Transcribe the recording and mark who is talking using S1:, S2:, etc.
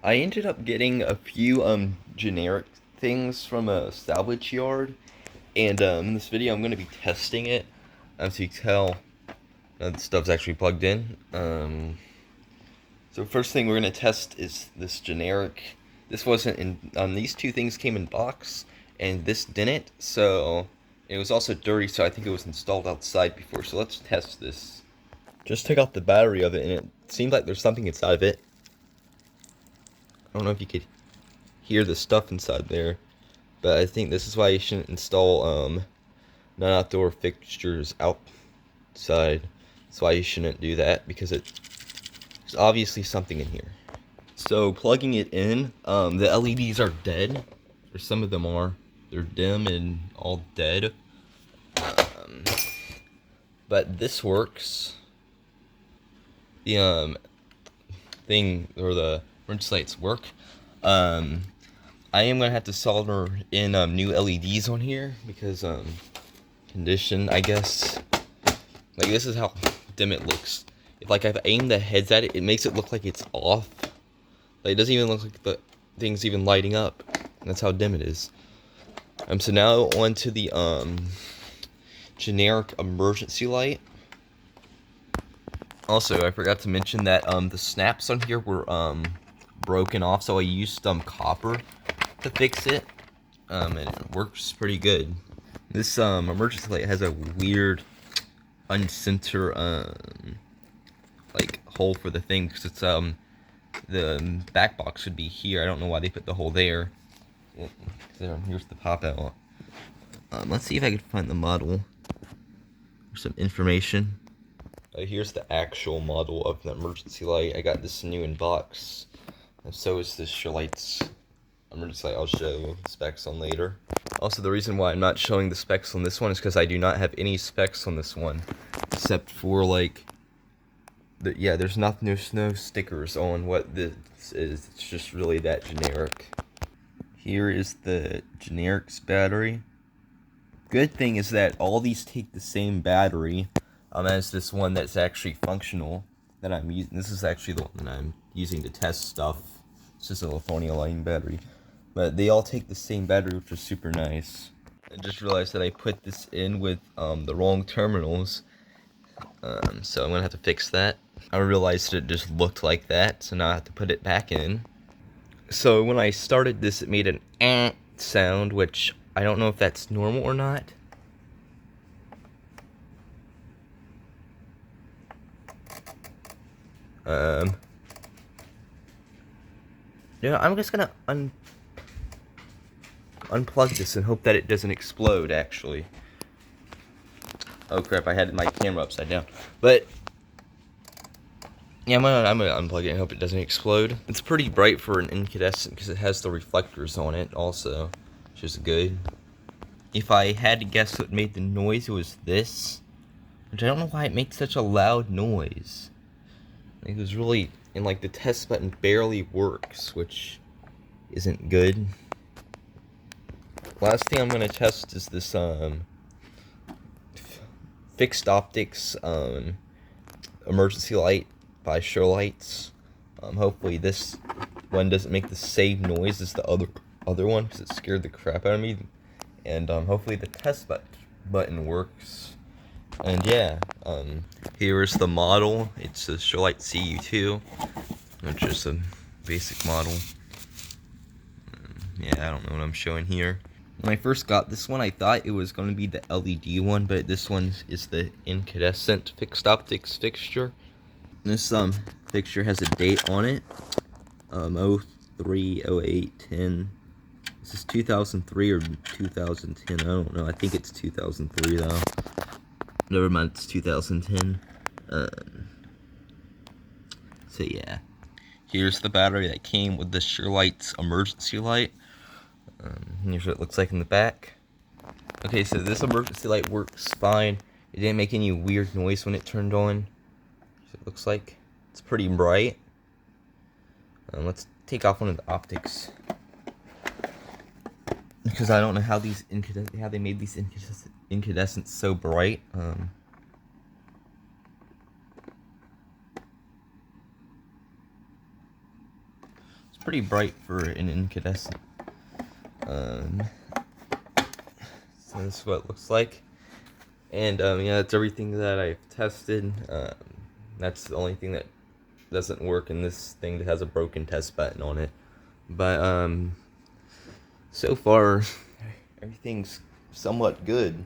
S1: I ended up getting a few generic things from a salvage yard, and in this video I'm going to be testing it. So you can tell the stuff's actually plugged in. So first thing we're going to test is this generic. This wasn't in. These two things came in box, and this didn't. So it was also dirty. So I think it was installed outside before. So let's test this. Just took out the battery of it, and it seemed like there's something inside of it. I don't know if you could hear the stuff inside there, but I think this is why you shouldn't install non-outdoor fixtures outside. That's why you shouldn't do that, because there's obviously something in here. So plugging it in, the LEDs are dead, or some of them are. They're dim and all dead. But this works. The thing, or the emergency lights work. I am gonna have to solder in new LEDs on here because condition, I guess. Like, this is how dim it looks. If like I've aimed the heads at it, it makes it look like it's off. Like, it doesn't even look like the thing's even lighting up. That's how dim it is. So now on to the generic emergency light. Also, I forgot to mention that the snaps on here were broken off, so I used copper to fix it, and it works pretty good. This emergency light has a weird uncenter like hole for the thing, because it's the back box should be here. I don't know why they put the hole there. Well, here's the pop out. Let's see if I can find the model or some information. Here's the actual model of the emergency light. I got this new in box, and so is this Shurlight's emergency light. I'll show specs on later. Also, the reason why I'm not showing the specs on this one is because I do not have any specs on this one, except for like, there's no stickers on what this is. It's just really that generic. Here is the generics battery. Good thing is that all these take the same battery as this one that's actually functional that I'm using. This is actually the one that I'm using to test stuff. It's just a Lithuania-Line battery. But they all take the same battery, which is super nice. I just realized that I put this in with the wrong terminals. So I'm going to have to fix that. I realized it just looked like that, so now I have to put it back in. So when I started this, it made an sound, which I don't know if that's normal or not. Yeah, I'm just gonna unplug this and hope that it doesn't explode, actually. Oh crap, I had my camera upside down. But yeah, I'm gonna unplug it and hope it doesn't explode. It's pretty bright for an incandescent because it has the reflectors on it also, which is good. If I had to guess what made the noise, it was this. Which I don't know why it makes such a loud noise. It was really, and like the test button barely works, which isn't good. Last thing I'm gonna test is this fixed optics emergency light by Shurlight's. Hopefully this one doesn't make the same noise as the other one, because it scared the crap out of me. And hopefully the test button works. And yeah, here is the model. It's a Shurlight CU2, which is a basic model. Yeah, I don't know what I'm showing here. When I first got this one, I thought it was going to be the LED one, but this one is the incandescent fixed optics fixture. This fixture has a date on it, 03/08/10. This is 2003 or 2010. I don't know. I think it's 2003 though. Never mind, it's 2010. So yeah, here's the battery that came with the Shurlight's emergency light. Here's what it looks like in the back. Okay, so this emergency light works fine. It didn't make any weird noise when it turned on. So it looks like it's pretty bright. Let's take off one of the optics, because I don't know how how they made these incandescents so bright. It's pretty bright for an incandescent. So this is what it looks like. And yeah, that's everything that I've tested. That's the only thing that doesn't work in this thing that has a broken test button on it. But so far, everything's somewhat good.